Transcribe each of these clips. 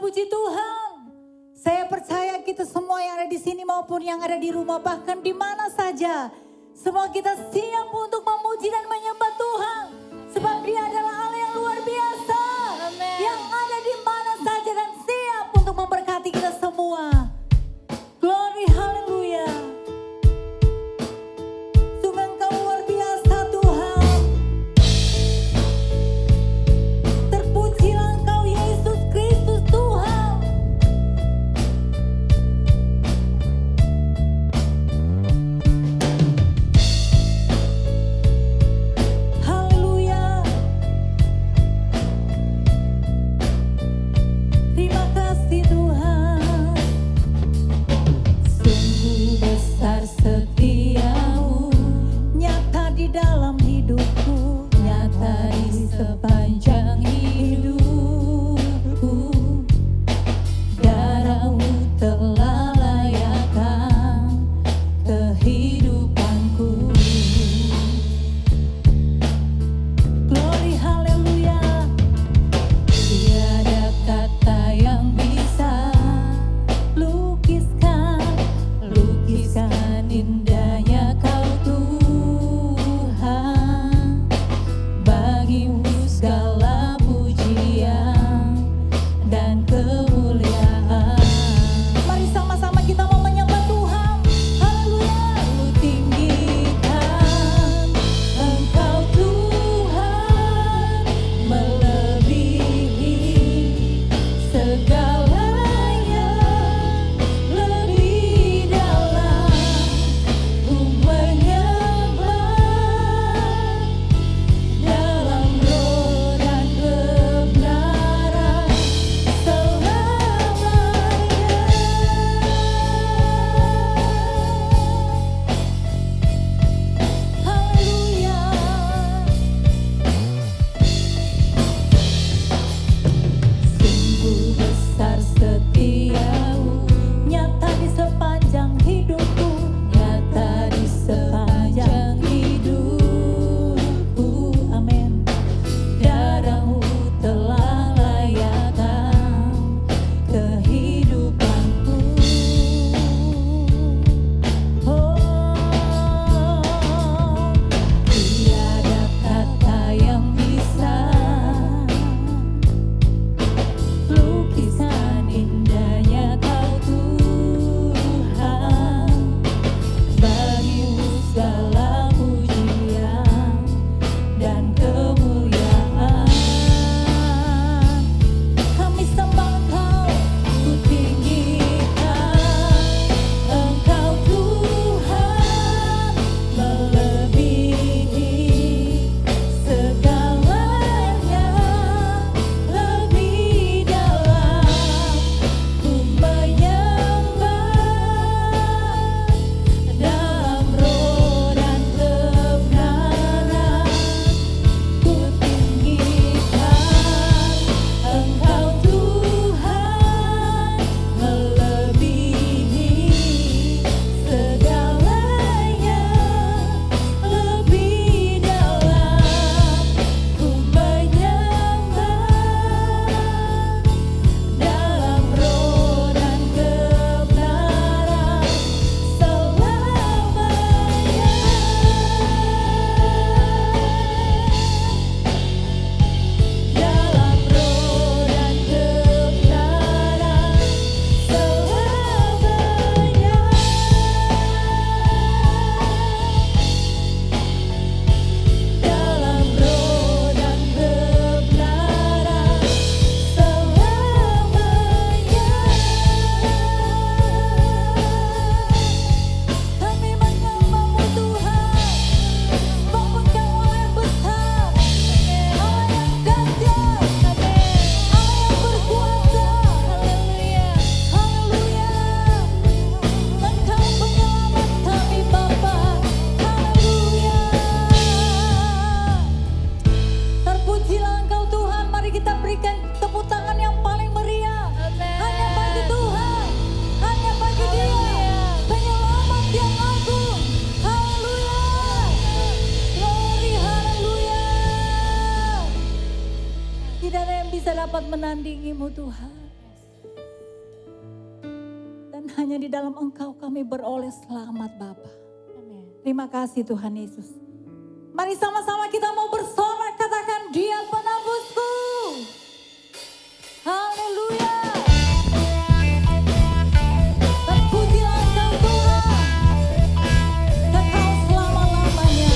puji Tuhan. Saya percaya kita semua yang ada di sini maupun yang ada di rumah, bahkan di mana saja, semua kita siap untuk memuji dan menyembah Tuhan. Sebab Dia adalah Allah yang luar biasa. Amen. Yang ada di mana saja dan siap untuk memberkati kita semua. Glory, haleluya. Sungguh Engkau luar biasa Tuhan. Terpujilah Engkau Yesus Kristus Tuhan. Haleluya. Terima kasih Tuhan. Sungguh besar setiamu, nyata di dalam hidupku, nyata di sepanjang hidupku. Darahmu telah layakkan kehidupanku. Glory, haleluya. Tiada kata yang bisa lukiskan indahnya Kau Tuhan. Bagimu segala pujian dan kemuliaan. Mari sama-sama kita mau menyembah Tuhan. Haleluya. Ku tinggikan Engkau Tuhan, melebihi segalanya, lebih dalam ku menyembah dalam roh dan kebenaran selamanya. Haleluya. Sungguh besar setiamu, nyata di sepanjang hidupku, nyata di sepanjang hidupku. Amin. Darahmu telah layakkan kehidupanku. Tiada kata yang bisa lukisan indahnya Kau Tuhan. Bagimu segala pujian dan kemuliaan. Kami sembah Engkau, ku tinggikan Engkau Tuhan, melebihi segalanya, lebih dalam ku menyembah dalam roh dan kebenaran. Ku tinggikan Engkau Tuhan, melebihi segalanya, lebih dalam ku menyembah dalam roh dan kebenaran selamanya. Dalam roh dan kebenaran selamanya. Dalam roh dan kebenaran selamanya. Kami menyembah-Mu Tuhan, sebab Engkau Allah yang besar, Allah yang dahsyat, Allah yang berkuasa. Haleluya, haleluya. Engkau penyelamat kami Bapa. Haleluya. Terpujilah Engkau Tuhan. Mari kita berikan tepuk tangan yang paling meriah. Hanya bagi Tuhan, hanya bagi Dia, penyelamat yang agung. Haleluya. Glory, haleluya. Tidak ada yang bisa dapat menandingi-Mu Tuhan. hanya di dalam Engkau kami beroleh selamat Bapa. Terima kasih Tuhan Yesus. Mari sama-sama kita mau bersorak, katakan Dia penebusku. Haleluya. Terpujilah Engkau Tuhan, kekal selama-lamanya.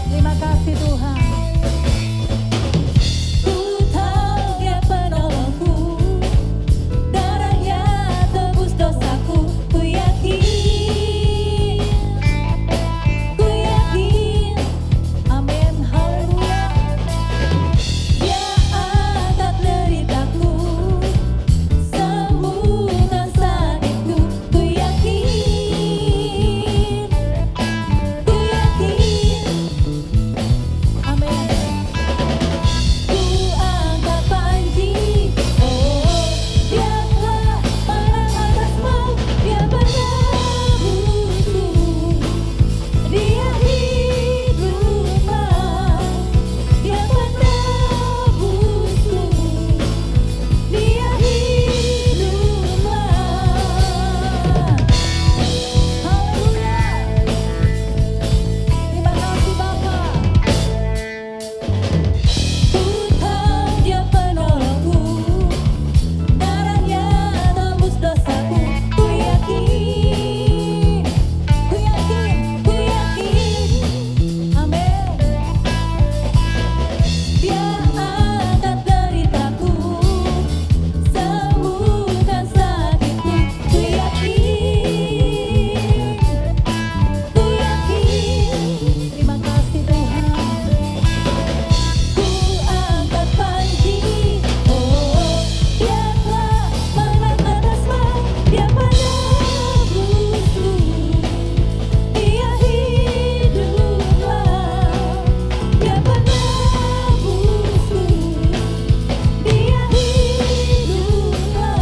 Terima kasih Tuhan. Ku tahu Dia penolongku, darahnya tebus dosaku. Ku yakin, amin, haleluya. Dia angkat deritaku, sembuhkan sakitku. Ku yakin, amin. Ku angkat panji, oh Dia telah menang atas maut. Dia penebusku, Dia hiduplah. Dia penebusku, Dia hiduplah. Haleluya. Terima kasih Bapa. Ku tahu Dia penolongku, darahnya tebus dosaku. Ku yakin, amin. Dia angkat deritaku, sembuhkan sakitku. Ku yakin. Terima kasih Tuhan. Ku angkat panji, oh Dia telah menang atas maut. Dia penebusku, Dia hiduplah. Dia penebusku, Dia hiduplah.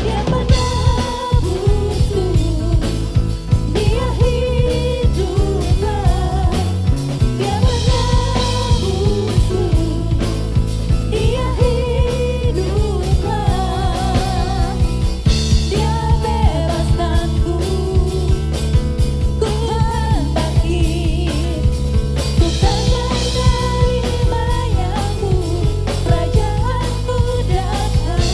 Dia penebusku, Dia hiduplah. Dia penebusku, Dia hiduplah. Dia bebaskanku, ku kan bangkit, ku kan menerimanya-Mu, kerajaanmu datang.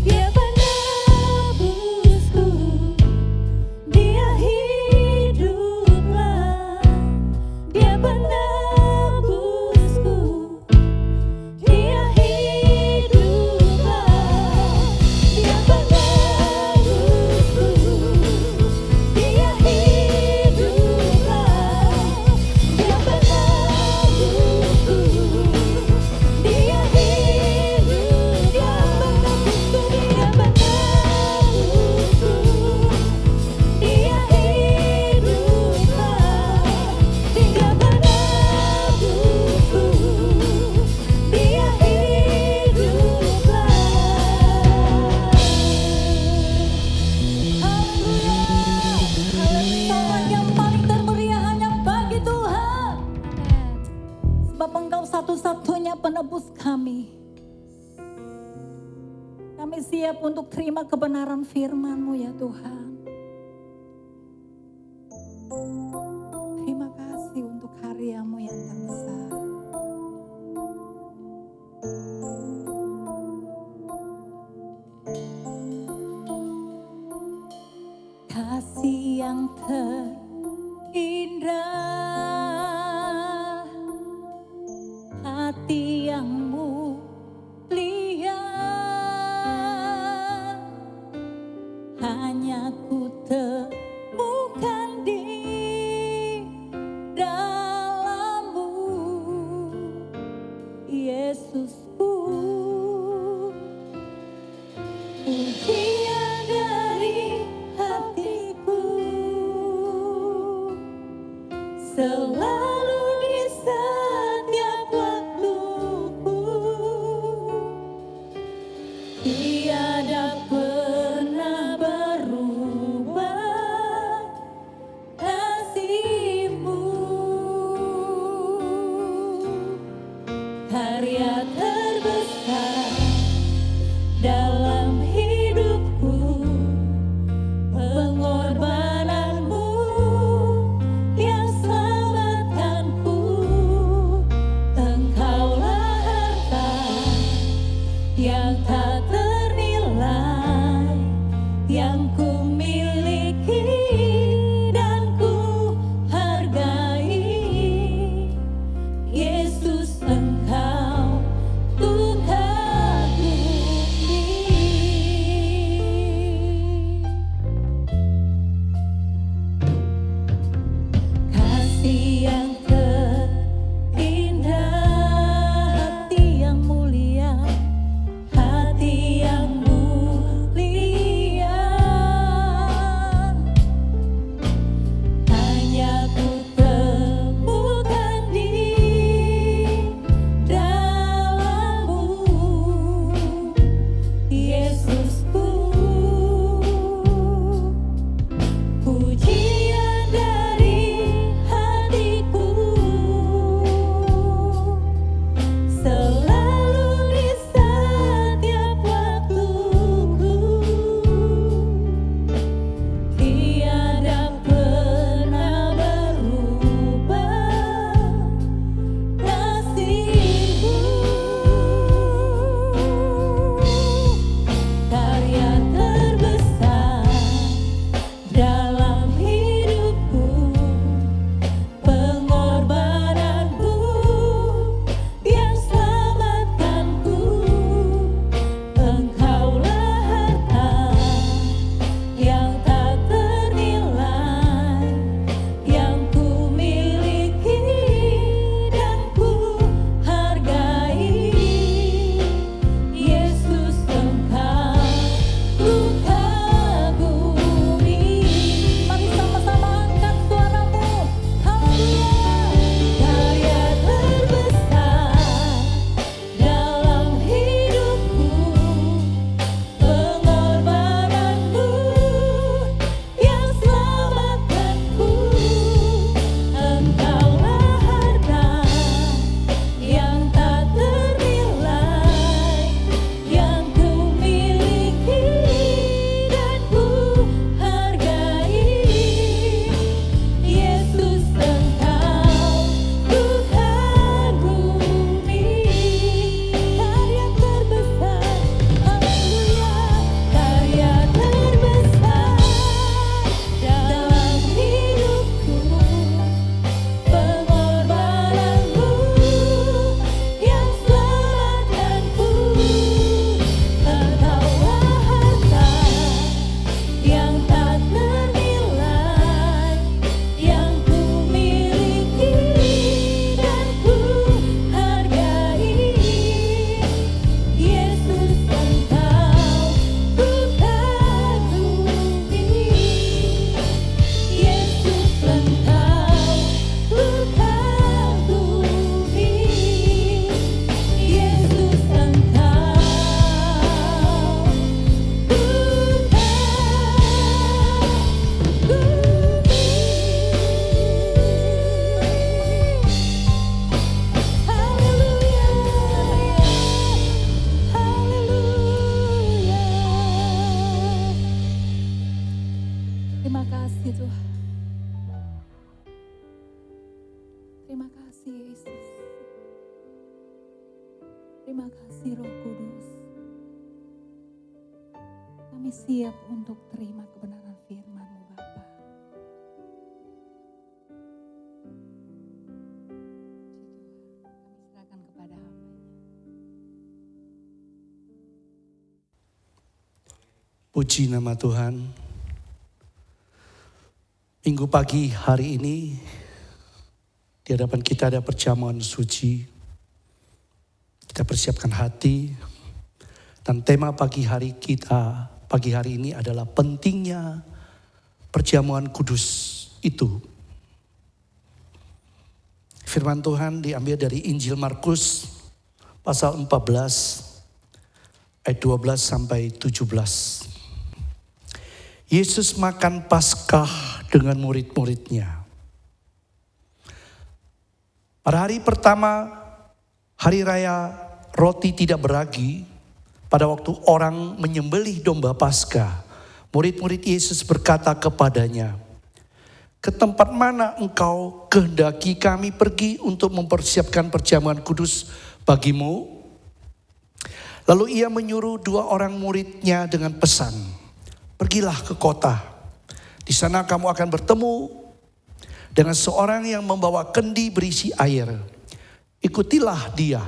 Dia penebusku, Dia hiduplah. Dia penebusku, Dia hiduplah. Dia penebusku, Dia hiduplah. Dia penebusku, Dia hiduplah. Dia penebusku, Dia penebusku, Dia hiduplah. Dia penebusku, Dia hiduplah. Haleluya. Sorak yang paling termeriah hanya bagi Tuhan. Sebab Engkau satu-satunya penebus kami. Kami siap untuk terima kebenaran firman-Mu ya Tuhan. Terima kasih untuk karya-Mu yang terbesar. Kasih yang terindah, hati yang mulia, hanya ku temukan di dalam-Mu, Yesusku. Pujian dari hatiku selalu di setiap waktuku. Tiada pernah berubah kasih-Mu. Karya Terima kasih Tuhan. Terima kasih Yesus. Terima kasih Roh Kudus. Kami siap untuk terima kebenaran firman-Mu Bapa. Kami serahkan kepada hamba-Nya. Puji nama Tuhan. Minggu pagi hari ini di hadapan kita ada perjamuan suci. Kita persiapkan hati. Dan tema pagi hari kita pagi hari ini adalah pentingnya perjamuan kudus itu. Firman Tuhan diambil dari Injil Markus pasal 14 ayat 12 sampai 17. Yesus makan Paskah dengan murid-muridnya. Pada hari pertama, hari raya roti tidak beragi, pada waktu orang menyembelih domba Paskah, murid-murid Yesus berkata kepadanya, "Ke tempat mana engkau kehendaki kami pergi untuk mempersiapkan perjamuan kudus bagimu?" Lalu ia menyuruh 2 orang muridnya dengan pesan, "Pergilah ke kota. Di sana kamu akan bertemu dengan seorang yang membawa kendi berisi air. Ikutilah dia.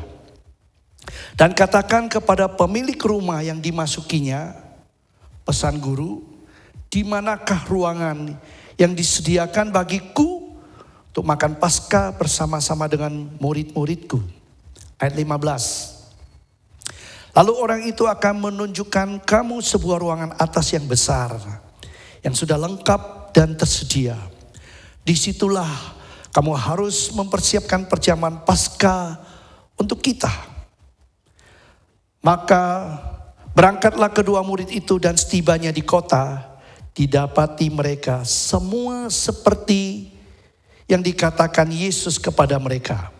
Dan katakan kepada pemilik rumah yang dimasukinya, 'Pesan guru, di manakah ruangan yang disediakan bagiku untuk makan Paskah bersama-sama dengan murid-muridku?'" Ayat 15. "Lalu orang itu akan menunjukkan kamu sebuah ruangan atas yang besar, yang sudah lengkap dan tersedia. Disitulah kamu harus mempersiapkan perjamuan Paskah untuk kita." Maka berangkatlah kedua murid itu, dan setibanya di kota, didapati mereka semua seperti yang dikatakan Yesus kepada mereka.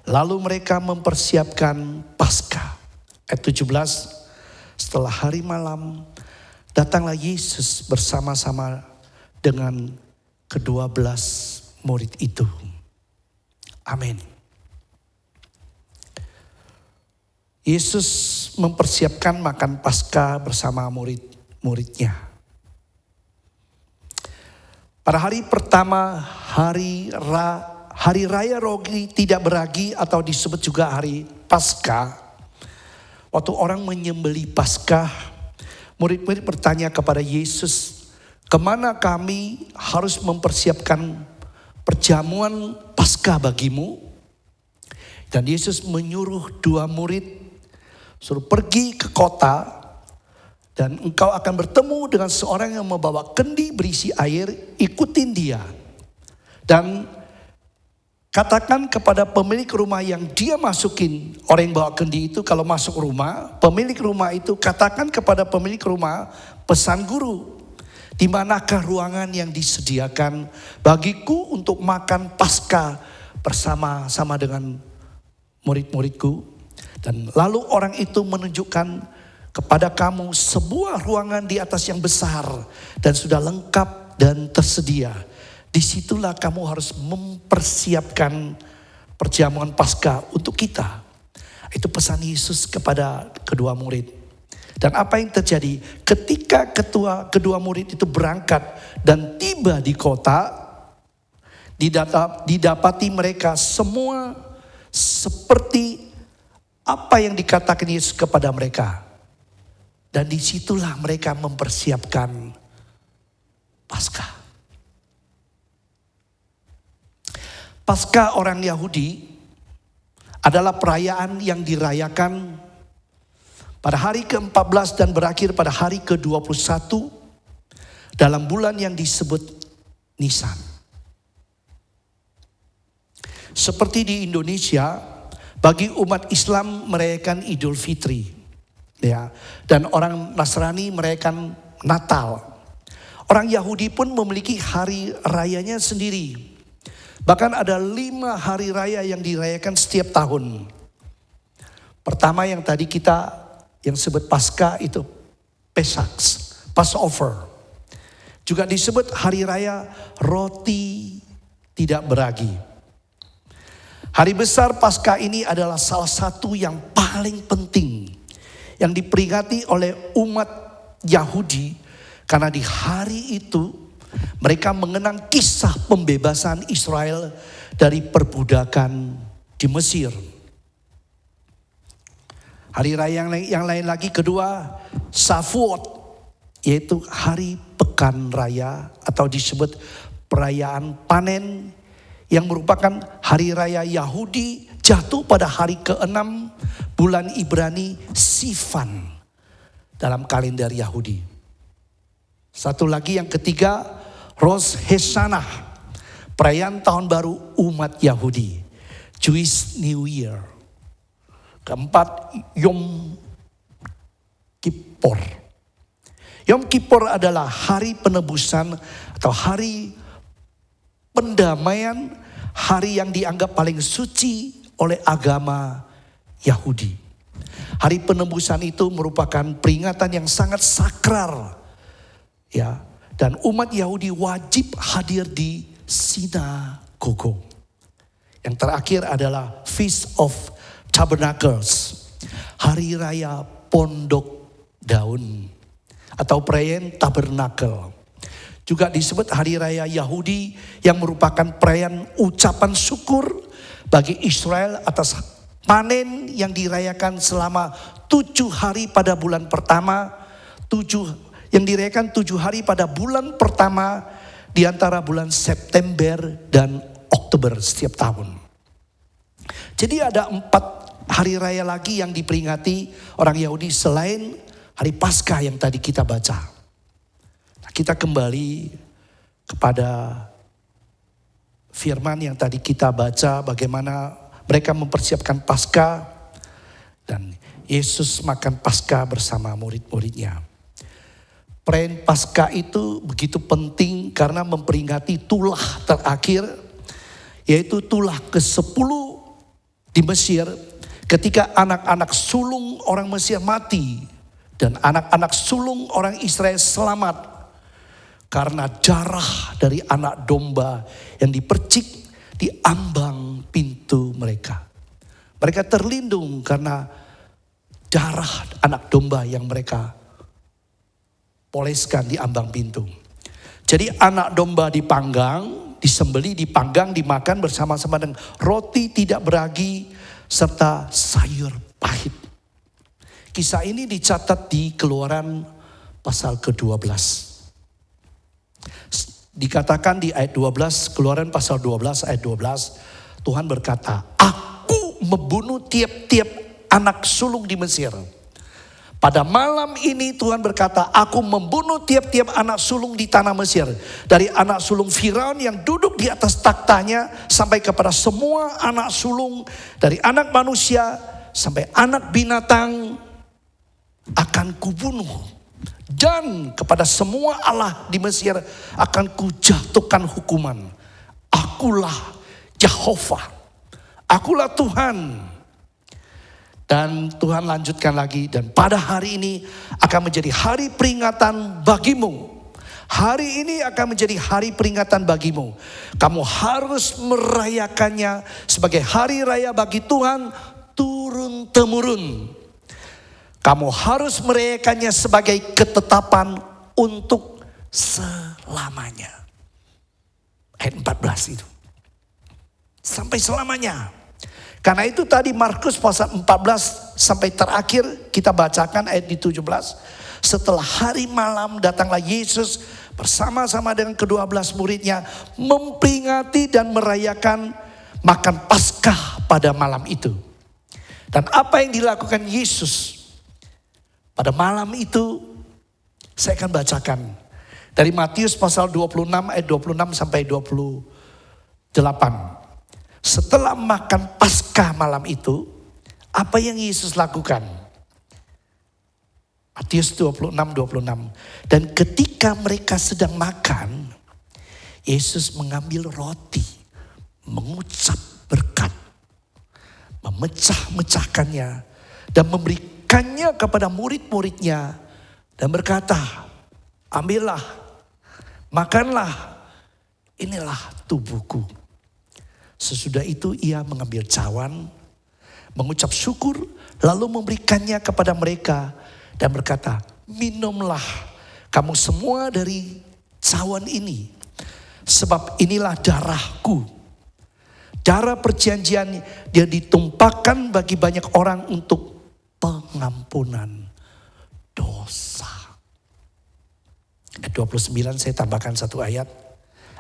Lalu mereka mempersiapkan Paskah. Ayat 17, setelah hari malam, datanglah Yesus bersama-sama dengan ke-12 murid itu. Amin. Yesus mempersiapkan makan Paskah bersama murid-muridnya. Pada hari pertama, hari raya roti tidak beragi atau disebut juga hari Paskah. Waktu orang menyembelih Paskah, murid-murid bertanya kepada Yesus, "Kemana kami harus mempersiapkan perjamuan Paskah bagimu?" Dan Yesus menyuruh 2 murid, suruh pergi ke kota, dan engkau akan bertemu dengan seorang yang membawa kendi berisi air, ikutin dia. Dan katakan kepada pemilik rumah yang dia masukin, orang yang bawa kendi itu kalau masuk rumah, pemilik rumah itu katakan kepada pemilik rumah, "Pesan guru, di manakah ruangan yang disediakan bagiku untuk makan Paskah bersama-sama dengan murid-muridku?" Dan lalu orang itu menunjukkan kepada kamu sebuah ruangan di atas yang besar dan sudah lengkap dan tersedia. Disitulah kamu harus mempersiapkan perjamuan Paskah untuk kita. Itu pesan Yesus kepada kedua murid. Dan apa yang terjadi ketika kedua murid itu berangkat dan tiba di kota, didapati mereka semua seperti apa yang dikatakan Yesus kepada mereka. Dan disitulah mereka mempersiapkan Paskah. Paskah orang Yahudi adalah perayaan yang dirayakan pada hari ke-14 dan berakhir pada hari ke-21 dalam bulan yang disebut Nisan. Seperti di Indonesia, bagi umat Islam merayakan Idul Fitri, ya, dan orang Nasrani merayakan Natal. Orang Yahudi pun memiliki hari rayanya sendiri. Bahkan ada 5 hari raya yang dirayakan setiap tahun. Pertama yang tadi yang sebut Paskah itu Pesach, Passover. Juga disebut hari raya roti tidak beragi. Hari besar Paskah ini adalah salah satu yang paling penting yang diperingati oleh umat Yahudi, karena di hari itu mereka mengenang kisah pembebasan Israel dari perbudakan di Mesir. Hari raya yang lain lagi kedua, Shavuot, yaitu hari pekan raya atau disebut perayaan panen, yang merupakan hari raya Yahudi jatuh pada hari ke-6 bulan Ibrani Sivan dalam kalender Yahudi. Satu lagi yang ketiga, Rosh Hashanah, perayaan tahun baru umat Yahudi, Jewish New Year. Keempat, Yom Kippur. Yom Kippur adalah hari penebusan atau hari pendamaian, hari yang dianggap paling suci oleh agama Yahudi. Hari penebusan itu merupakan peringatan yang sangat sakral, ya, dan umat Yahudi wajib hadir di sinagogo. Yang terakhir adalah Feast of Tabernacles, hari raya pondok daun atau perayaan tabernakel. Juga disebut hari raya Yahudi yang merupakan perayaan ucapan syukur bagi Israel atas panen yang dirayakan selama 7 hari pada bulan pertama. 7 hari pada bulan pertama di antara bulan September dan Oktober setiap tahun. Jadi ada 4 hari raya lagi yang diperingati orang Yahudi selain hari Paskah yang tadi kita baca. Nah, kita kembali kepada firman yang tadi kita baca, bagaimana mereka mempersiapkan Paskah dan Yesus makan Paskah bersama murid-muridnya. Perayaan Paskah itu begitu penting karena memperingati tulah terakhir, yaitu tulah ke-10 di Mesir, ketika anak-anak sulung orang Mesir mati dan anak-anak sulung orang Israel selamat karena darah dari anak domba yang dipercik di ambang pintu mereka. Mereka terlindung karena darah anak domba yang mereka poleskan di ambang pintu. Jadi anak domba dipanggang, disembeli, dipanggang, dimakan bersama-sama dengan roti tidak beragi serta sayur pahit. Kisah ini dicatat di Keluaran pasal ke-12. Dikatakan di ayat 12, Keluaran pasal 12 ayat 12, Tuhan berkata, "Aku membunuh tiap-tiap anak sulung di Mesir. Pada malam ini Tuhan berkata, aku membunuh tiap-tiap anak sulung di tanah Mesir. Dari anak sulung Firaun yang duduk di atas taktanya sampai kepada semua anak sulung dari anak manusia sampai anak binatang akan kubunuh. Dan kepada semua Allah di Mesir akan kujatuhkan hukuman. Akulah Jehovah, akulah Tuhan." Dan Tuhan lanjutkan lagi, dan pada hari ini akan menjadi hari peringatan bagimu. Hari ini akan menjadi hari peringatan bagimu. Kamu harus merayakannya sebagai hari raya bagi Tuhan turun-temurun. Kamu harus merayakannya sebagai ketetapan untuk selamanya. Ayat 14 itu. Sampai selamanya. Karena itu tadi Markus pasal 14 sampai terakhir kita bacakan ayat di 17. Setelah hari malam datanglah Yesus bersama-sama dengan ke-12 muridnya memperingati dan merayakan makan Paskah pada malam itu. Dan apa yang dilakukan Yesus pada malam itu saya akan bacakan dari Matius pasal 26 ayat 26 sampai 28. Setelah makan Paskah malam itu, apa yang Yesus lakukan? Matius 26. Dan ketika mereka sedang makan, Yesus mengambil roti, mengucap berkat, memecah-mecahkannya, dan memberikannya kepada murid-muridnya, dan berkata, "Ambillah, makanlah, inilah tubuhku. Sesudah itu ia mengambil cawan, mengucap syukur, lalu memberikannya kepada mereka dan berkata, minumlah kamu semua dari cawan ini, sebab inilah darahku. Darah perjanjian dia ditumpahkan bagi banyak orang untuk pengampunan dosa. Ayat 29 saya tambahkan satu ayat.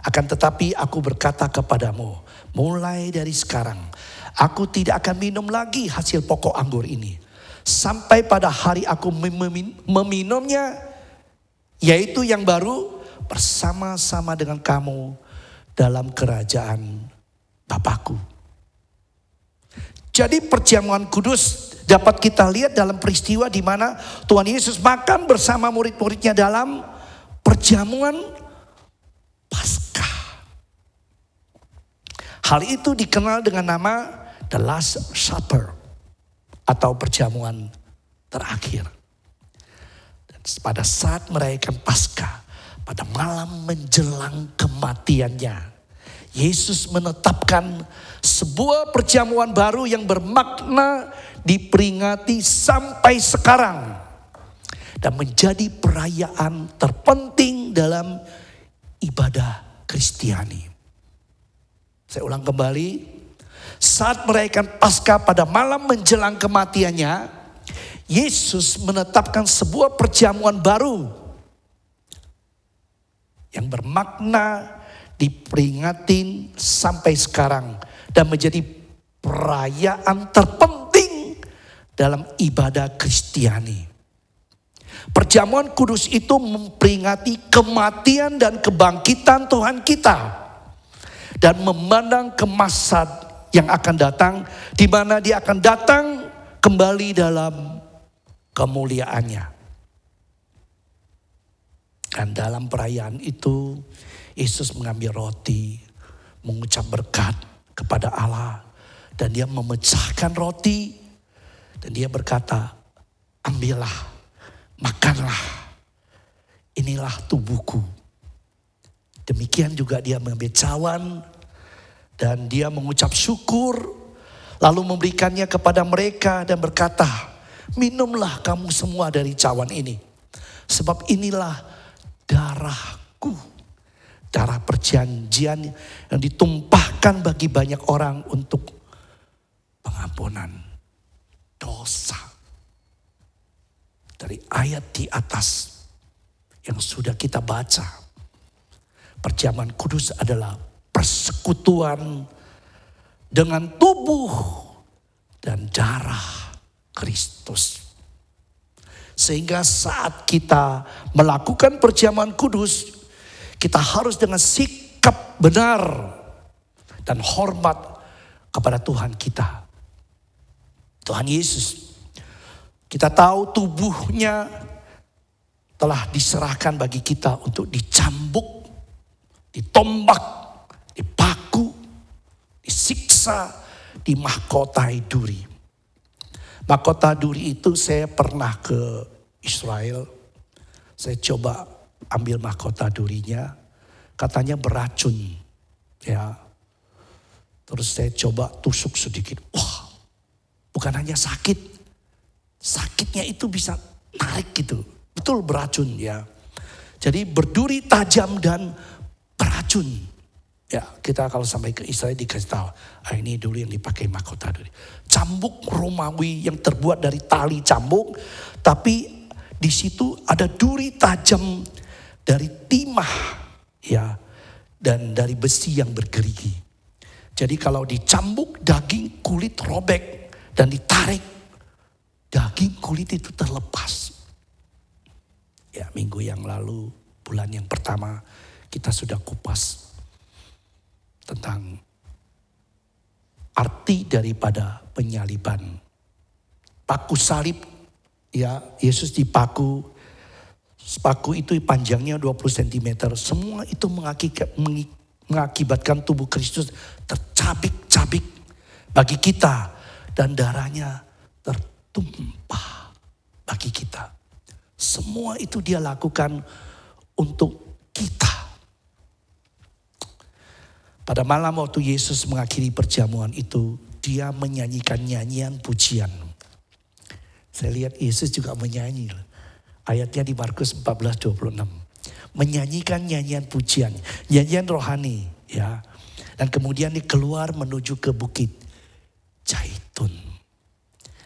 Akan tetapi aku berkata kepadamu, mulai dari sekarang aku tidak akan minum lagi hasil pokok anggur ini, sampai pada hari aku meminumnya, yaitu yang baru bersama-sama dengan kamu dalam kerajaan Bapakku. Jadi perjamuan kudus dapat kita lihat dalam peristiwa di mana Tuhan Yesus makan bersama murid-muridnya dalam perjamuan Paskah. Hal itu dikenal dengan nama The Last Supper atau perjamuan terakhir. Dan pada saat merayakan Paskah, pada malam menjelang kematiannya, Yesus menetapkan sebuah perjamuan baru yang bermakna diperingati sampai sekarang dan menjadi perayaan terpenting dalam ibadah Kristiani. Saya ulang kembali, saat merayakan Paskah pada malam menjelang kematiannya, Yesus menetapkan sebuah perjamuan baru yang bermakna diperingatin sampai sekarang dan menjadi perayaan terpenting dalam ibadah Kristiani. Perjamuan kudus itu memperingati kematian dan kebangkitan Tuhan kita dan memandang ke masa yang akan datang, di mana dia akan datang kembali dalam kemuliaannya. Dan dalam perayaan itu Yesus mengambil roti, mengucap berkat kepada Allah, dan dia memecahkan roti dan dia berkata, ambillah, makanlah, inilah tubuhku. Demikian juga dia mengambil cawan dan dia mengucap syukur, lalu memberikannya kepada mereka dan berkata, minumlah kamu semua dari cawan ini, sebab inilah darahku. Darah perjanjian yang ditumpahkan bagi banyak orang untuk pengampunan dosa. Dari ayat di atas yang sudah kita baca, perjamuan kudus adalah persekutuan dengan tubuh dan darah Kristus. Sehingga saat kita melakukan perjamuan kudus, kita harus dengan sikap benar dan hormat kepada Tuhan kita, Tuhan Yesus. Kita tahu tubuhnya telah diserahkan bagi kita untuk dicambuk, ditombak, dipaku, disiksa, dimahkotai duri. Mahkota duri itu saya pernah ke Israel, saya coba ambil mahkota durinya, katanya beracun, ya. Terus saya coba tusuk sedikit, wah, bukan hanya sakit, sakitnya itu bisa narik gitu, betul beracun ya. Jadi berduri tajam dan beracun. Ya, kita kalau sampai ke Israel dikasih tahu, ini dulu yang dipakai mahkota duri. Cambuk Romawi yang terbuat dari tali cambuk, tapi di situ ada duri tajam dari timah, ya, dan dari besi yang bergerigi. Jadi kalau dicambuk daging kulit robek dan ditarik, daging kulit itu terlepas. Ya, minggu yang lalu, bulan yang pertama kita sudah kupas tentang arti daripada penyaliban. Paku salib, ya, Yesus dipaku. Paku itu panjangnya 20 cm. Semua itu mengakibatkan tubuh Kristus tercabik-cabik bagi kita. Dan darahnya tertumpah bagi kita. Semua itu dia lakukan untuk kita. Pada malam waktu Yesus mengakhiri perjamuan itu, dia menyanyikan nyanyian pujian. Saya lihat Yesus juga menyanyi. Ayatnya di Markus 14:26. Menyanyikan nyanyian pujian, nyanyian rohani, ya. Dan kemudian dia keluar menuju ke bukit Zaitun.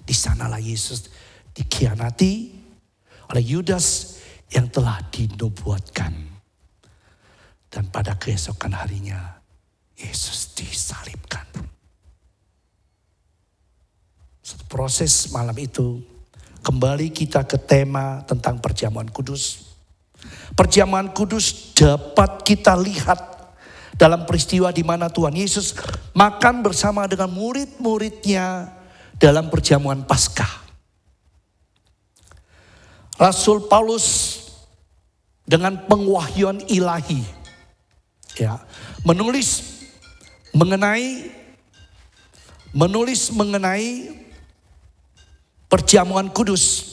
Di sanalah Yesus dikhianati oleh Yudas yang telah dinubuatkan. Dan pada keesokan harinya Yesus disalibkan. Proses malam itu, kembali kita ke tema tentang perjamuan kudus. Perjamuan kudus dapat kita lihat dalam peristiwa di mana Tuhan Yesus makan bersama dengan murid-muridnya dalam perjamuan Paskah. Rasul Paulus dengan pengwahyuan ilahi, ya, menulis mengenai perjamuan kudus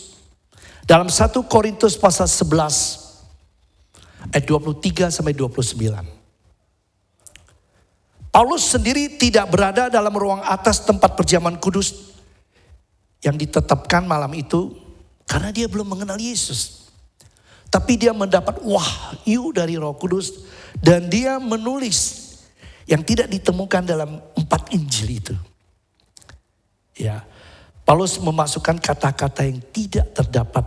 dalam 1 Korintus pasal 11 ayat 23 sampai 29. Paulus sendiri tidak berada dalam ruang atas tempat perjamuan kudus yang ditetapkan malam itu karena dia belum mengenal Yesus. Tapi dia mendapat wahyu dari Roh Kudus dan dia menulis yang tidak ditemukan dalam 4 Injil itu. Ya, Paulus memasukkan kata-kata yang tidak terdapat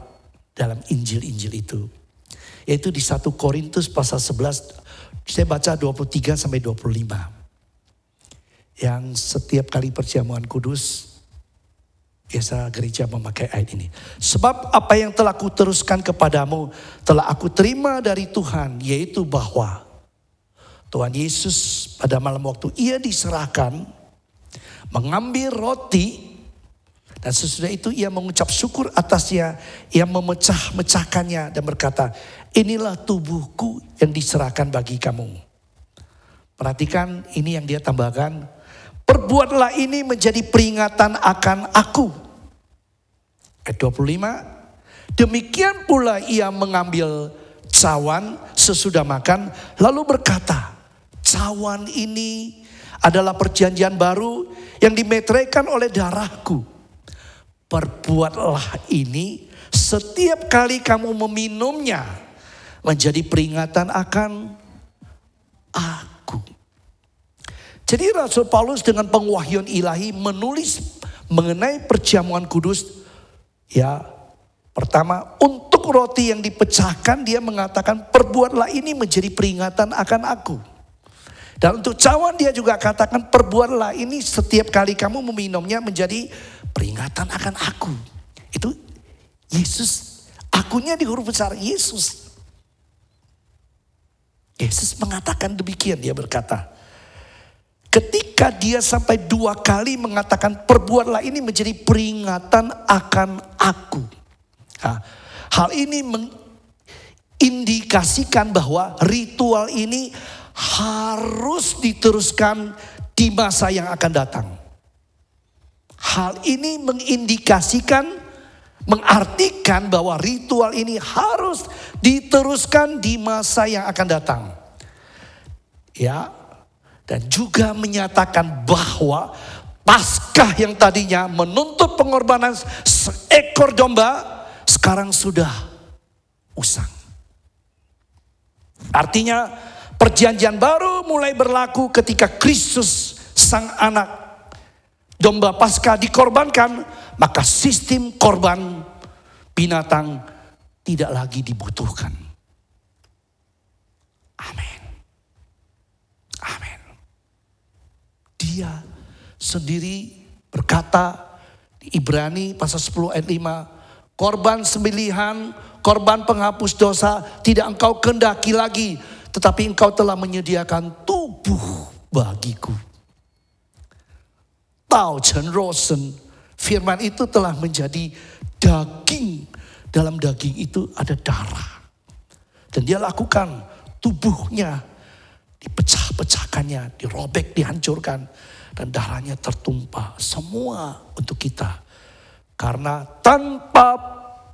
dalam Injil-Injil itu. Yaitu di 1 Korintus pasal 11, saya baca 23 sampai 25. Yang setiap kali perjamuan kudus, biasa gereja memakai ayat ini. Sebab apa yang telah kuteruskan kepadamu, telah aku terima dari Tuhan, yaitu bahwa Tuhan Yesus pada malam waktu ia diserahkan, mengambil roti, dan sesudah itu ia mengucap syukur atasnya, ia memecah-mecahkannya dan berkata, inilah tubuhku yang diserahkan bagi kamu. Perhatikan ini yang dia tambahkan, perbuatlah ini menjadi peringatan akan aku. Ayat 25, demikian pula ia mengambil cawan sesudah makan, lalu berkata, cawan ini adalah perjanjian baru yang dimeteraikan oleh darahku. Perbuatlah ini setiap kali kamu meminumnya menjadi peringatan akan aku. Jadi Rasul Paulus dengan pengwahyuan ilahi menulis mengenai perjamuan kudus. Ya, pertama untuk roti yang dipecahkan dia mengatakan perbuatlah ini menjadi peringatan akan aku. Dan untuk cawan dia juga katakan perbuatlah ini setiap kali kamu meminumnya menjadi peringatan akan aku. Itu Yesus, akunya di huruf besar Yesus. Yesus mengatakan demikian, dia berkata. Ketika dia sampai 2 kali mengatakan perbuatlah ini menjadi peringatan akan aku. Nah, hal ini mengindikasikan bahwa ritual ini harus diteruskan di masa yang akan datang. Hal ini mengartikan bahwa ritual ini harus diteruskan di masa yang akan datang. Ya, dan juga menyatakan bahwa Paskah yang tadinya menuntut pengorbanan seekor domba, sekarang sudah usang. Artinya perjanjian baru mulai berlaku ketika Kristus sang anak domba Paskah dikorbankan, maka sistem korban binatang tidak lagi dibutuhkan. Amin. Amin. Dia sendiri berkata di Ibrani pasal 10 ayat 5, korban sembelihan, korban penghapus dosa tidak engkau kehendaki lagi, tetapi engkau telah menyediakan tubuh bagiku. Tao Chen Rosen, firman itu telah menjadi daging, dalam daging itu ada darah. Dan dia lakukan tubuhnya, dipecah-pecahkannya, dirobek, dihancurkan. Dan darahnya tertumpah, semua untuk kita. Karena tanpa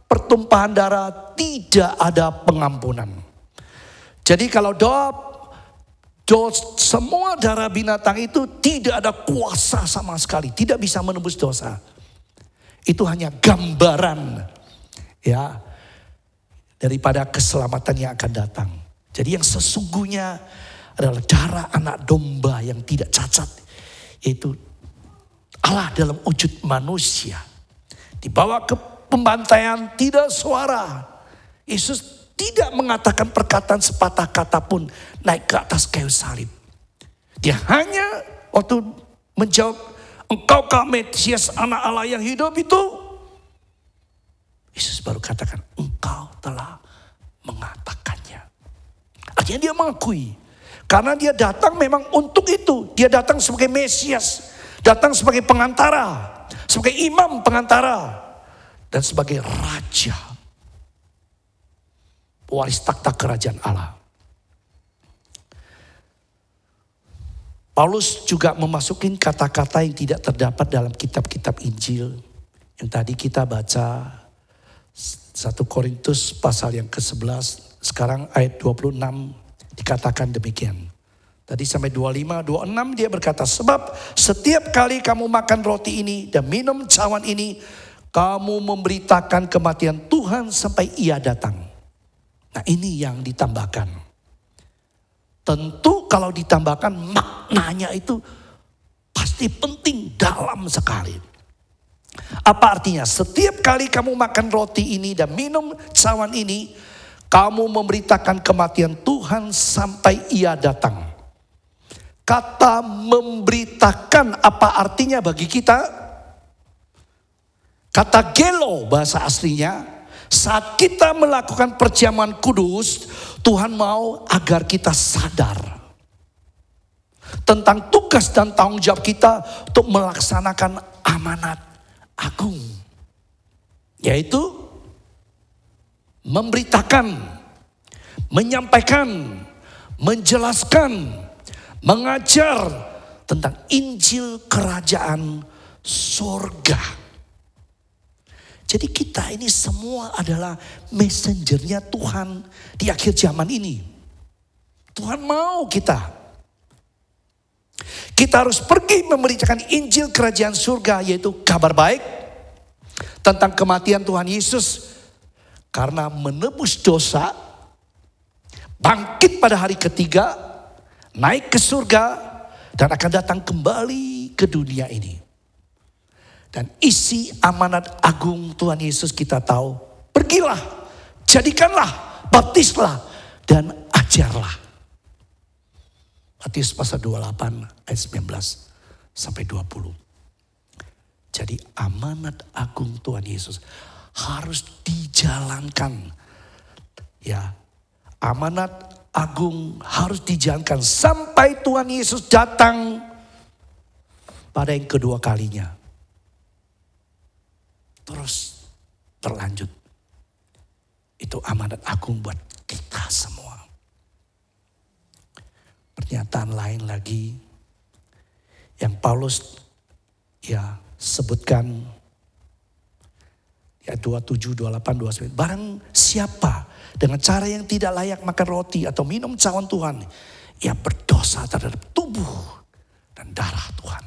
pertumpahan darah tidak ada pengampunan. Jadi kalau doa semua darah binatang itu tidak ada kuasa sama sekali, tidak bisa menebus dosa. Itu hanya gambaran ya daripada keselamatan yang akan datang. Jadi yang sesungguhnya adalah darah anak domba yang tidak cacat, yaitu Allah dalam wujud manusia. Dibawa ke pembantaian, tidak suara. Yesus tidak mengatakan perkataan sepatah kata pun naik ke atas kayu salib. Dia hanya waktu menjawab, engkaukah Mesias anak Allah yang hidup itu? Yesus baru katakan, engkau telah mengatakannya. Artinya dia mengakui. Karena dia datang memang untuk itu. Dia datang sebagai Mesias. Datang sebagai pengantara. Sebagai imam pengantara. Dan sebagai raja. Pewaris takhta kerajaan Allah. Paulus juga memasukin kata-kata yang tidak terdapat dalam kitab-kitab Injil. Yang tadi kita baca 1 Korintus pasal yang ke-11. Sekarang ayat 26 dikatakan demikian. Tadi sampai 25, 26 dia berkata, sebab setiap kali kamu makan roti ini dan minum cawan ini, kamu memberitakan kematian Tuhan sampai ia datang. Nah ini yang ditambahkan. Tentu kalau ditambahkan maknanya itu pasti penting, dalam sekali. Apa artinya? Setiap kali kamu makan roti ini dan minum cawan ini, kamu memberitakan kematian Tuhan sampai ia datang. Kata memberitakan apa artinya bagi kita? Kata gelo bahasa aslinya. Saat kita melakukan perjamuan kudus, Tuhan mau agar kita sadar tentang tugas dan tanggung jawab kita untuk melaksanakan amanat agung. Yaitu memberitakan, menyampaikan, menjelaskan, mengajar tentang Injil Kerajaan Surga. Jadi kita ini semua adalah messengernya Tuhan di akhir zaman ini. Tuhan mau kita harus pergi memberitakan Injil Kerajaan Surga, yaitu kabar baik tentang kematian Tuhan Yesus karena menebus dosa, bangkit pada hari ketiga, naik ke surga, dan akan datang kembali ke dunia ini. Dan isi amanat agung Tuhan Yesus kita tahu, pergilah, jadikanlah, baptislah, dan ajarlah. Matius pasal 28 ayat 19 sampai 20. Jadi amanat agung Tuhan Yesus harus dijalankan. Ya, amanat agung harus dijalankan sampai Tuhan Yesus datang pada yang kedua kalinya. Terus berlanjut. Itu amanat agung buat kita semua. Pernyataan lain lagi yang Paulus sebutkan ya 27, 28, 29. Barang siapa dengan cara yang tidak layak makan roti atau minum cawan Tuhan, ia berdosa terhadap tubuh dan darah Tuhan.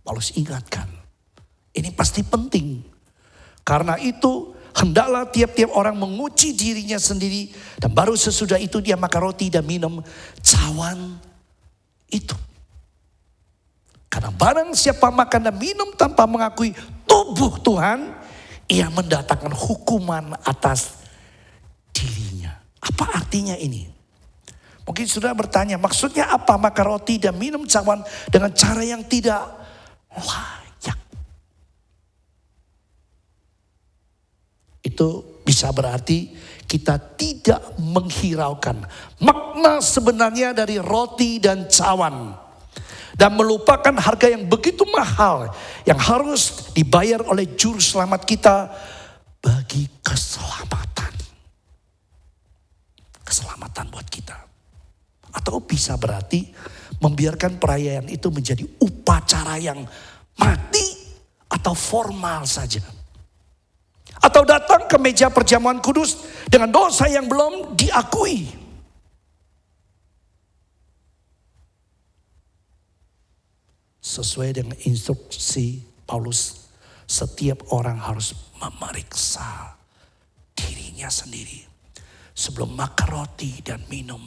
Paulus ingatkan, ini pasti penting. Karena itu hendaklah tiap-tiap orang menguji dirinya sendiri, dan baru sesudah itu dia makan roti dan minum cawan itu. Karena barang siapa makan dan minum tanpa mengakui tubuh Tuhan, ia mendatangkan hukuman atas dirinya. Apa artinya ini? Mungkin sudah bertanya, maksudnya apa makan roti dan minum cawan dengan cara yang tidak layak? Itu bisa berarti kita tidak menghiraukan makna sebenarnya dari roti dan cawan. Dan melupakan harga yang begitu mahal yang harus dibayar oleh juru selamat kita bagi keselamatan. Keselamatan buat kita. Atau bisa berarti membiarkan perayaan itu menjadi upacara yang mati atau formal saja. Atau datang ke meja perjamuan kudus dengan dosa yang belum diakui. sesuai dengan instruksi Paulus, setiap orang harus memeriksa dirinya sendiri sebelum makan roti dan minum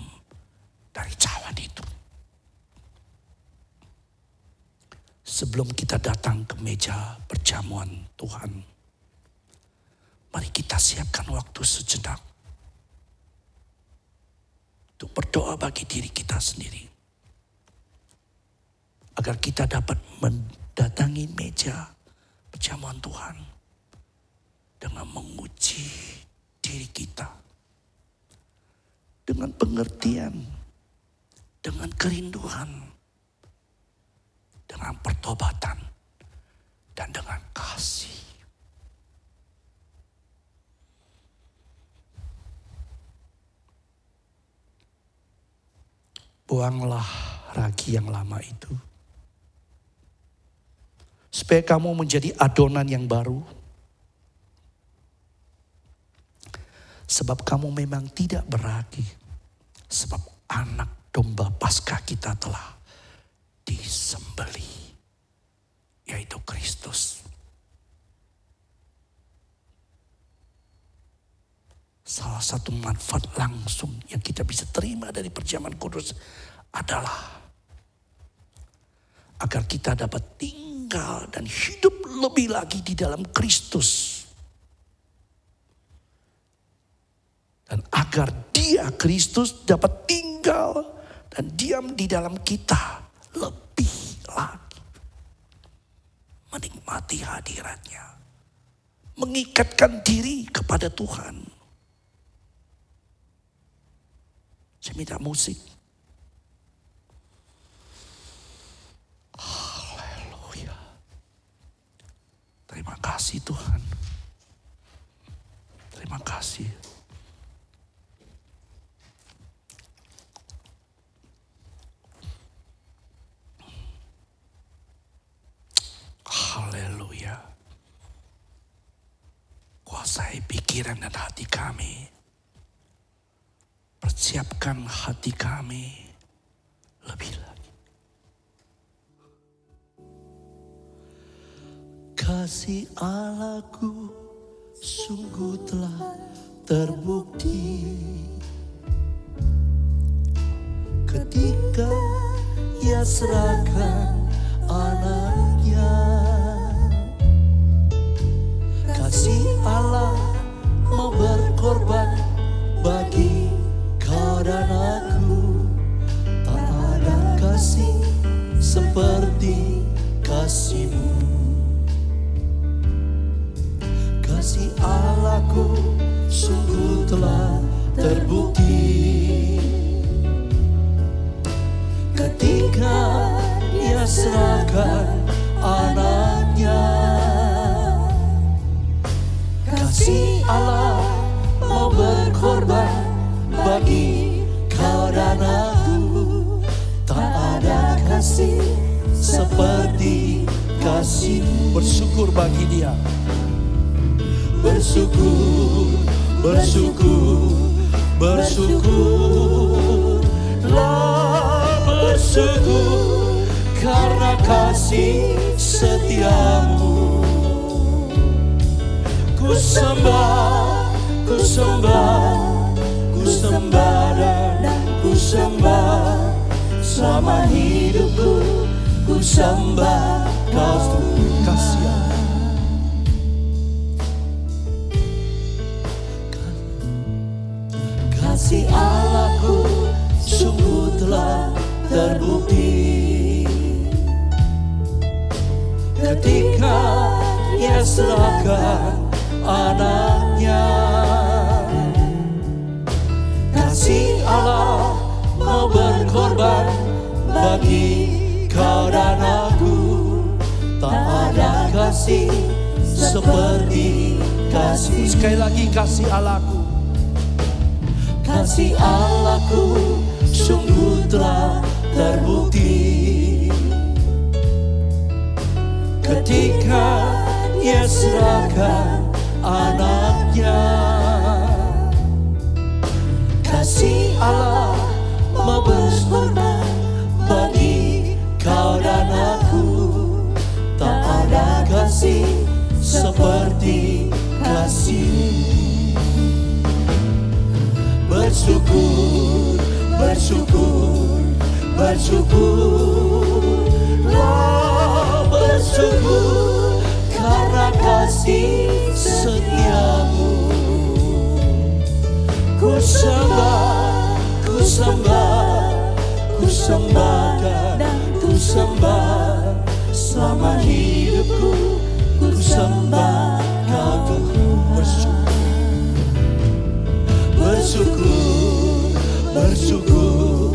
dari cawan itu. Sebelum kita datang ke meja perjamuan Tuhan, mari kita siapkan waktu sejenak untuk berdoa bagi diri kita sendiri, agar kita dapat mendatangi meja perjamuan Tuhan dengan menguji diri kita, dengan pengertian, dengan kerinduan, dengan pertobatan, dan dengan kasih. Buanglah ragi yang lama itu, supaya kamu menjadi adonan yang baru. Sebab kamu memang tidak beragi, sebab anak domba Paskah kita telah disembelih, yaitu Kristus. Salah satu manfaat langsung yang kita bisa terima dari perjamuan kudus adalah agar kita dapat tinggal dan hidup lebih lagi di dalam Kristus. Dan agar Dia, Kristus, dapat tinggal dan diam di dalam kita lebih lagi. Menikmati hadiratnya. Mengikatkan diri kepada Tuhan. Saya minta musik. Haleluya. Terima kasih Tuhan. Terima kasih. Haleluya. Kuasai pikiran dan hati kami. Persiapkan hati kami lebih lagi. Kasih Allahku sungguh telah terbukti ketika Ia serahkan anaknya. Kasih Allah mau berkorban bagi kau dan aku. Tak ada kasih seperti kasih-Mu. Kasih Allahku sungguh telah terbukti ketika Ia serahkan anaknya. Kasih Allah mau berkorban bagi kau dan aku. Tak ada kasih seperti kasih-Mu. Bersyukur bagi Dia. Bersyukur, bersyukur, bersyukurlah, bersyukur karena kasih setia-Mu. Ku sembah, ku sembah, ku sembah dan ku sembah selama hidupku. Ku sembah Kau kasih. Kasih Allahku sungguh telah terbukti ketika Ia serahkan anaknya. Kasih Allah mau berkorban bagi kau dan aku. Tak ada kasih seperti kasih. Sekali lagi, kasih Allahku. Kasih Allahku sungguh telah terbukti ketika Ia serahkan anaknya. Kasih Allah mau berkorban bagi kau dan aku. kasih. Bersyukur, bersyukur, bersyukurlah, bersyukur karena kasih setiamu. Ku sembah, ku sembah, ku sembah dan ku sembah selama hidupku. Ku sembah Kau Tuhan. Bersyukur, bersyukur,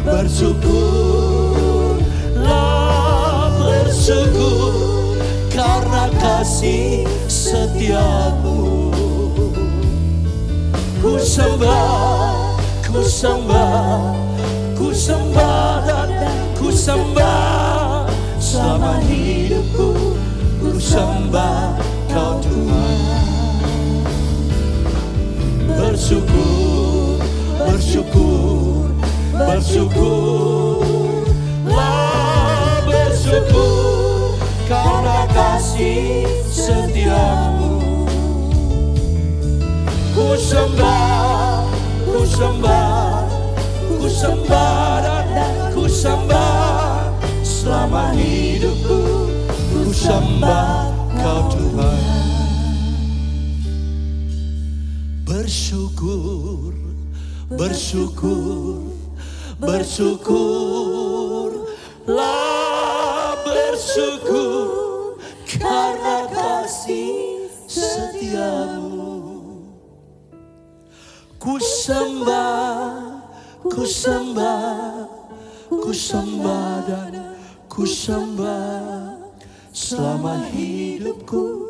bersyukurlah, bersyukur karena kasih setiamu. Ku sembah, ku sembah, ku sembah dan ku sembah selama hidupku. Ku sembah Kau Tuhan. Bersyukur, bersyukur, bersyukurlah, bersyukur karena kasih setiamu. Ku sembah, ku sembah, ku sembah dan ku sembah selama hidupku. Ku sembah Kau Tuhan. Bersyukur, bersyukur, bersyukurlah, bersyukur karena kasih setiamu. Ku sembah, ku sembah, ku sembah dan ku sembah selama hidupku.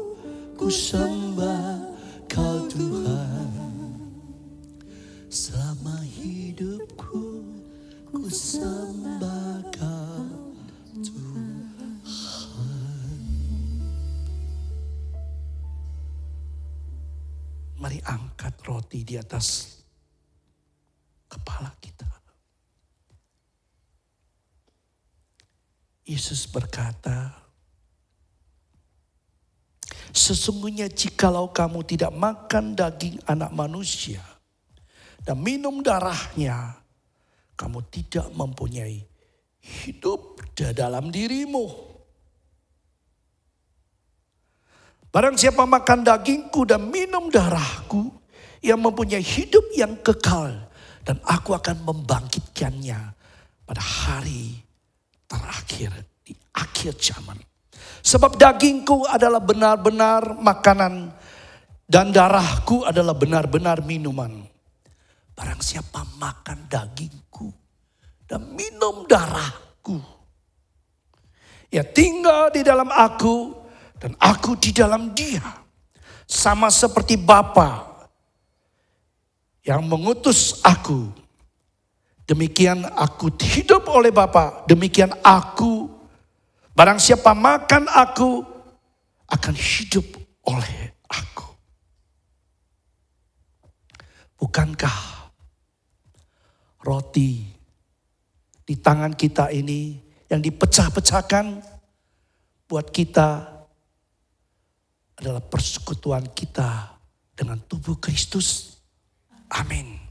Ku sembah Kau Tuhan. Selama hidupku ku sembah Kau Tuhan. Mari angkat roti di atas kepala kita. Yesus berkata, sesungguhnya jikalau kamu tidak makan daging anak manusia dan minum darahnya, kamu tidak mempunyai hidup di dalam dirimu. Barang siapa makan dagingku dan minum darahku, ia mempunyai hidup yang kekal, dan aku akan membangkitkannya pada hari terakhir, di akhir zaman. Sebab dagingku adalah benar-benar makanan dan darahku adalah benar-benar minuman. Barang siapa makan dagingku dan minum darahku, ia tinggal di dalam aku dan aku di dalam dia. Sama seperti Bapa yang mengutus aku, demikian aku hidup oleh Bapa, demikian aku. Barang siapa makan aku akan hidup oleh aku. Bukankah roti di tangan kita ini yang dipecah-pecahkan buat kita adalah persekutuan kita dengan tubuh Kristus? Amin.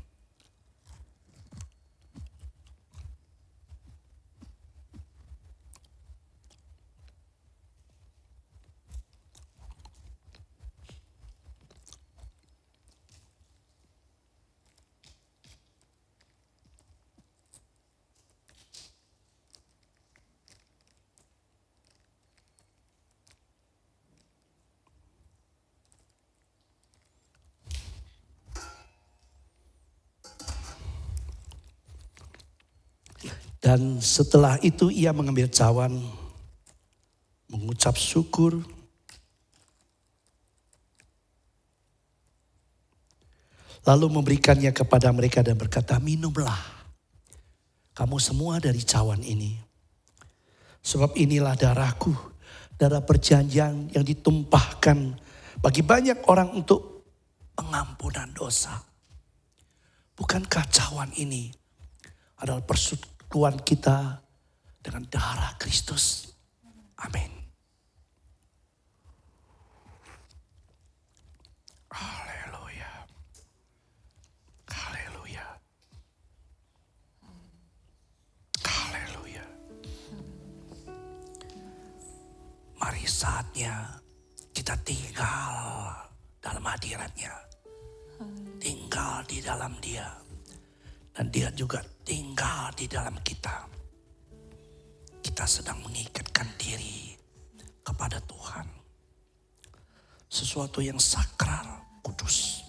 Dan setelah itu ia mengambil cawan, mengucap syukur, lalu memberikannya kepada mereka dan berkata, minumlah kamu semua dari cawan ini. Sebab inilah darahku, darah perjanjian yang ditumpahkan bagi banyak orang untuk pengampunan dosa. Bukankah cawan ini adalah persekutuan kita dengan darah Kristus? Amin. saatnya kita tinggal dalam hadiratnya. Tinggal di dalam Dia. Dan Dia juga tinggal di dalam kita. Kita sedang mengikatkan diri kepada Tuhan. Sesuatu yang sakral, kudus,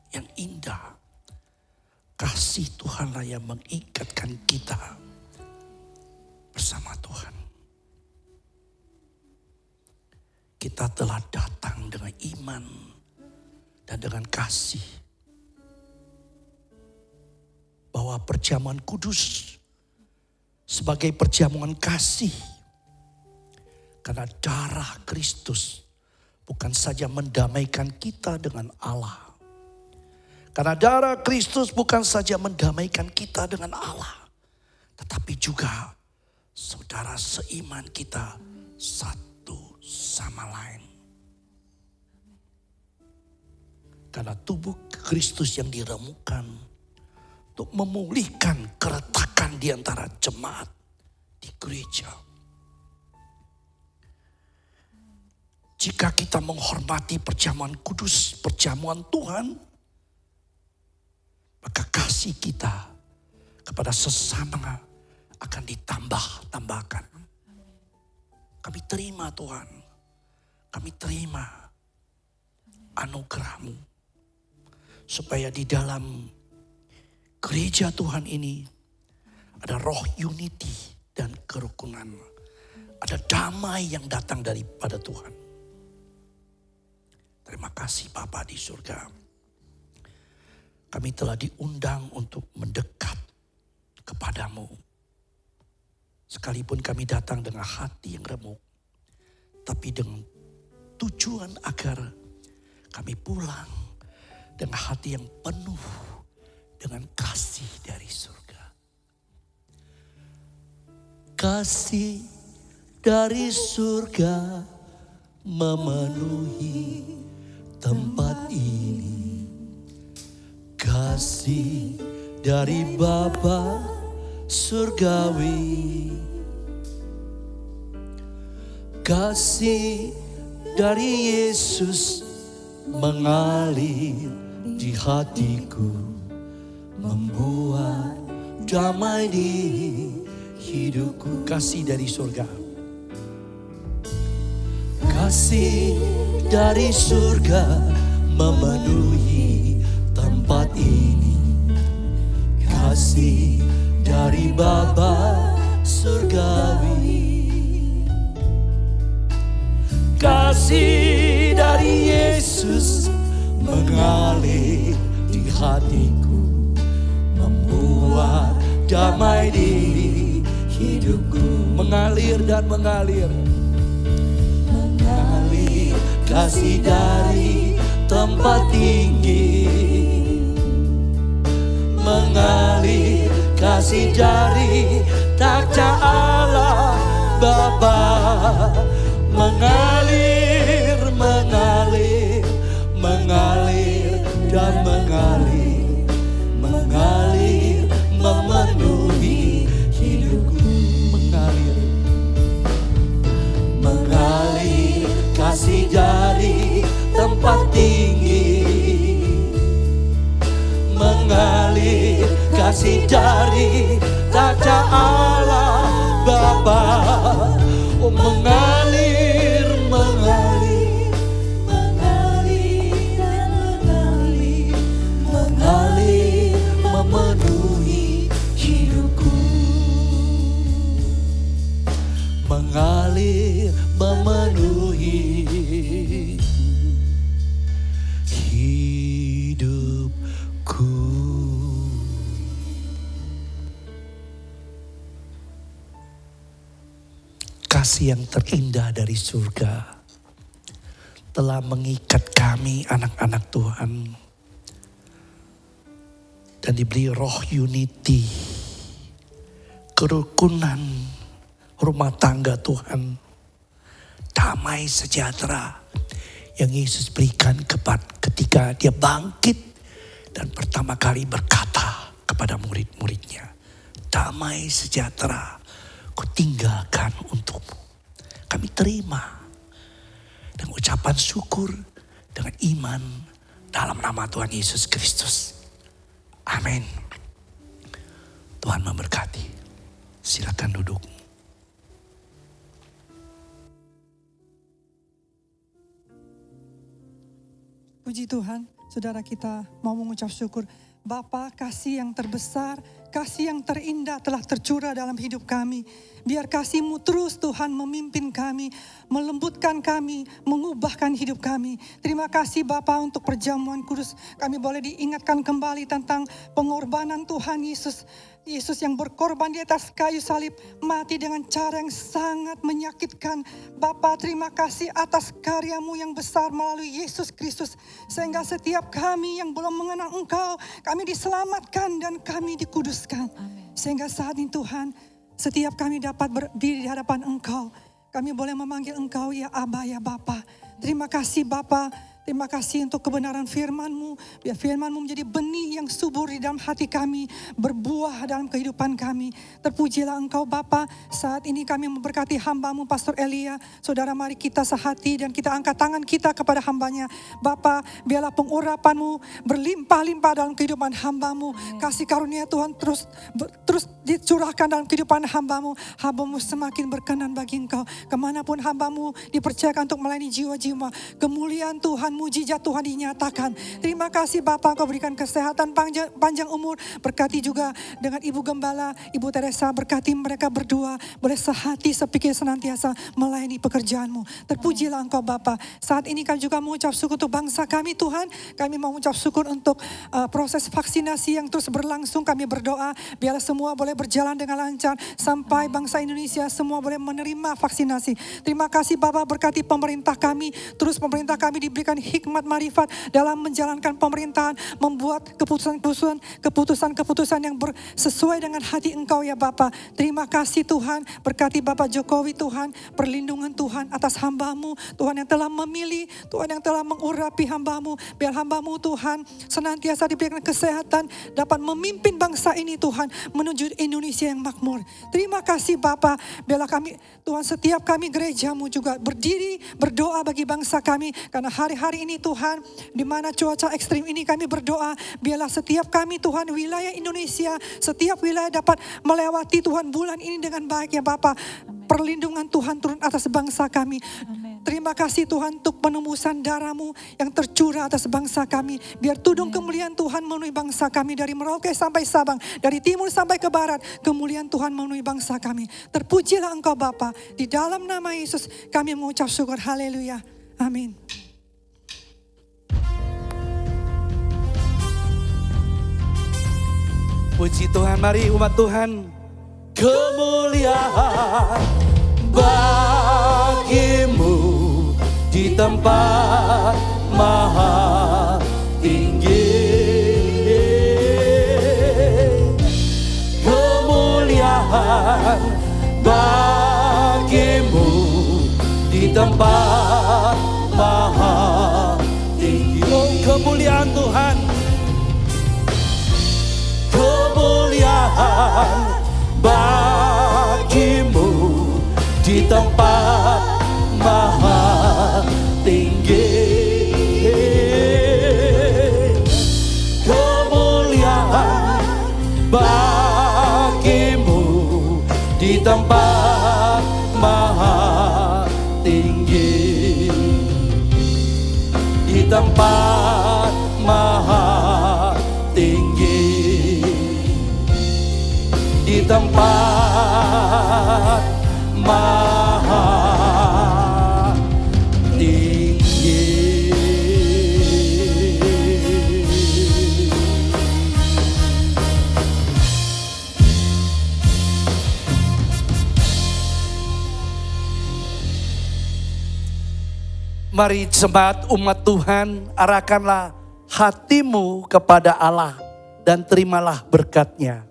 yang indah. Kasih Tuhanlah yang mengikatkan kita bersama Tuhan. Kita telah datang dengan iman dan dengan kasih. Bahwa perjamuan kudus sebagai perjamuan kasih. Karena darah Kristus bukan saja mendamaikan kita dengan Allah. Karena darah Kristus bukan saja mendamaikan kita dengan Allah. Tetapi juga saudara seiman kita satu sama lain. Karena tubuh Kristus yang diremukkan untuk memulihkan keretakan di antara jemaat di gereja. Jika kita menghormati perjamuan kudus, perjamuan Tuhan, maka kasih kita kepada sesama akan ditambahkan. Kami terima Tuhan, kami terima anugerah-Mu. Supaya di dalam gereja Tuhan ini ada roh unity dan kerukunan. Ada damai yang datang daripada Tuhan. Terima kasih Bapa di surga. Kami telah diundang untuk mendekat kepadamu. Sekalipun kami datang dengan hati yang remuk. Tapi dengan tujuan agar kami pulang dengan hati yang penuh dengan kasih dari surga. Kasih dari surga memenuhi tempat ini. Kasih dari Bapa surgawi. Kasih dari Yesus mengalir di hatiku, membuat damai di hidupku. Kasih dari surga. Kasih dari surga memenuhi tempat ini. Kasih dari Bapa surgawi. Kasih dari Yesus mengalir di hatiku, membuat damai di hidupku. Mengalir dan mengalir. Mengalir kasih dari tempat tinggi. Mengalir kasih dari takhta Allah Bapa. Mengalir, mengalir, mengalir dan mengalir. Mengalir memenuhi hidupku. Mengalir, mengalir kasih dari tempat tinggi. Mengalir kasih dari takhta Allah Bapa. Oh, mengalir, mengalir, mengalir dan mengalir. Mengalir memenuhi hidupku. Mengalir memenuhi hidupku. Kasih yang terindah dari surga telah mengikat kami anak-anak Tuhan. Dan diberi roh unity, kerukunan rumah tangga Tuhan. Damai sejahtera yang Yesus berikan ketika dia bangkit dan pertama kali berkata kepada murid-muridnya, damai sejahtera ku tinggalkan untukmu. Kami terima dengan ucapan syukur, dengan iman dalam nama Tuhan Yesus Kristus. Amin. Tuhan memberkati. Silakan duduk. Puji Tuhan, saudara kita mau mengucap syukur. Bapa, kasih yang terbesar, kasih yang terindah telah tercurah dalam hidup kami. Biar kasih-Mu terus Tuhan memimpin kami, melembutkan kami, mengubahkan hidup kami. Terima kasih Bapa untuk perjamuan kudus. Kami boleh diingatkan kembali tentang pengorbanan Tuhan Yesus. Yesus yang berkorban di atas kayu salib, mati dengan cara yang sangat menyakitkan. Bapa, terima kasih atas karya-Mu yang besar melalui Yesus Kristus. Sehingga setiap kami yang belum mengenal Engkau, kami diselamatkan dan kami dikuduskan. Amin. Sehingga saat ini Tuhan, setiap kami dapat berdiri di hadapan Engkau, kami boleh memanggil Engkau ya Aba, ya Bapa. Terima kasih Bapa. Terima kasih untuk kebenaran firman-Mu. Biar firman-Mu menjadi benih yang subur di dalam hati kami. Berbuah dalam kehidupan kami. Terpujilah Engkau Bapa. Saat ini kami memberkati hamba-Mu Pastor Elia. Saudara, mari kita sehati dan kita angkat tangan kita kepada hamba-Nya. Bapa, biarlah pengurapan-Mu berlimpah-limpah dalam kehidupan hamba-Mu. Kasih karunia Tuhan terus dicurahkan dalam kehidupan hamba-Mu. Hamba-Mu semakin berkenan bagi Engkau. Kemanapun hamba-Mu dipercayakan untuk melayani jiwa-jiwa. Kemuliaan Tuhan, mujizat Tuhan dinyatakan. Terima kasih Bapa, Kau berikan kesehatan panjang umur. Berkati juga dengan Ibu Gembala, Ibu Teresa, berkati mereka berdua. Boleh sehati sepikir senantiasa melayani pekerjaan-Mu. Terpujilah Engkau Bapa. Saat ini kami juga mengucap syukur untuk bangsa kami Tuhan. Kami mau mengucap syukur untuk proses vaksinasi yang terus berlangsung. Kami berdoa biarlah semua boleh berjalan dengan lancar. Sampai bangsa Indonesia semua boleh menerima vaksinasi. Terima kasih Bapa, berkati pemerintah kami. Terus pemerintah kami diberikan hikmat marifat dalam menjalankan pemerintahan, membuat keputusan-keputusan yang sesuai dengan hati Engkau ya Bapa. Terima kasih Tuhan, berkati Bapak Jokowi Tuhan, perlindungan Tuhan atas hamba-Mu, Tuhan yang telah memilih, Tuhan yang telah mengurapi hamba-Mu, biar hamba-Mu Tuhan senantiasa diberikan kesehatan, dapat memimpin bangsa ini Tuhan, menuju Indonesia yang makmur. Terima kasih Bapa, biarlah kami Tuhan, setiap kami gereja-Mu juga berdiri, berdoa bagi bangsa kami, karena hari-hari ini Tuhan, di mana cuaca ekstrim ini kami berdoa, biarlah setiap kami Tuhan, wilayah Indonesia, setiap wilayah dapat melewati Tuhan bulan ini dengan baik ya Bapa. Perlindungan Tuhan turun atas bangsa kami. Amin. Terima kasih Tuhan untuk penembusan darah-Mu yang tercurah atas bangsa kami. Biar tudung kemuliaan Tuhan memenuhi bangsa kami dari Merauke sampai Sabang, dari timur sampai ke barat. Kemuliaan Tuhan memenuhi bangsa kami. Terpujilah Engkau Bapa. Di dalam nama Yesus kami mengucap syukur. Haleluya. Amin. Puji Tuhan, mari umat Tuhan. Kemuliaan bagi-Mu di tempat maha tinggi. Kemuliaan bagi-Mu di tempat maha tinggi. Oh, kemuliaan Tuhan. Kemuliaan bagi-Mu di tempat maha tinggi. Kemuliaan bagi-Mu di tempat maha tinggi. Di tempat maha tinggi. Di tempat maha tinggi. Mari jemaat umat Tuhan, arahkanlah hatimu kepada Allah dan terimalah berkat-Nya.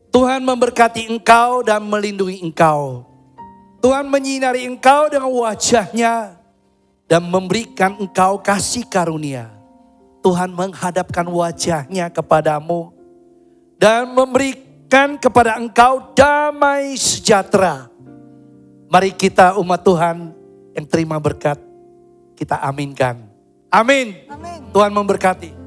Tuhan memberkati engkau dan melindungi engkau. Tuhan menyinari engkau dengan wajah-Nya dan memberikan engkau kasih karunia. Tuhan menghadapkan wajah-Nya kepadamu dan memberikan kepada engkau damai sejahtera. Mari kita umat Tuhan Yang terima berkat, kita aminkan. Amin. Amin. Tuhan memberkati.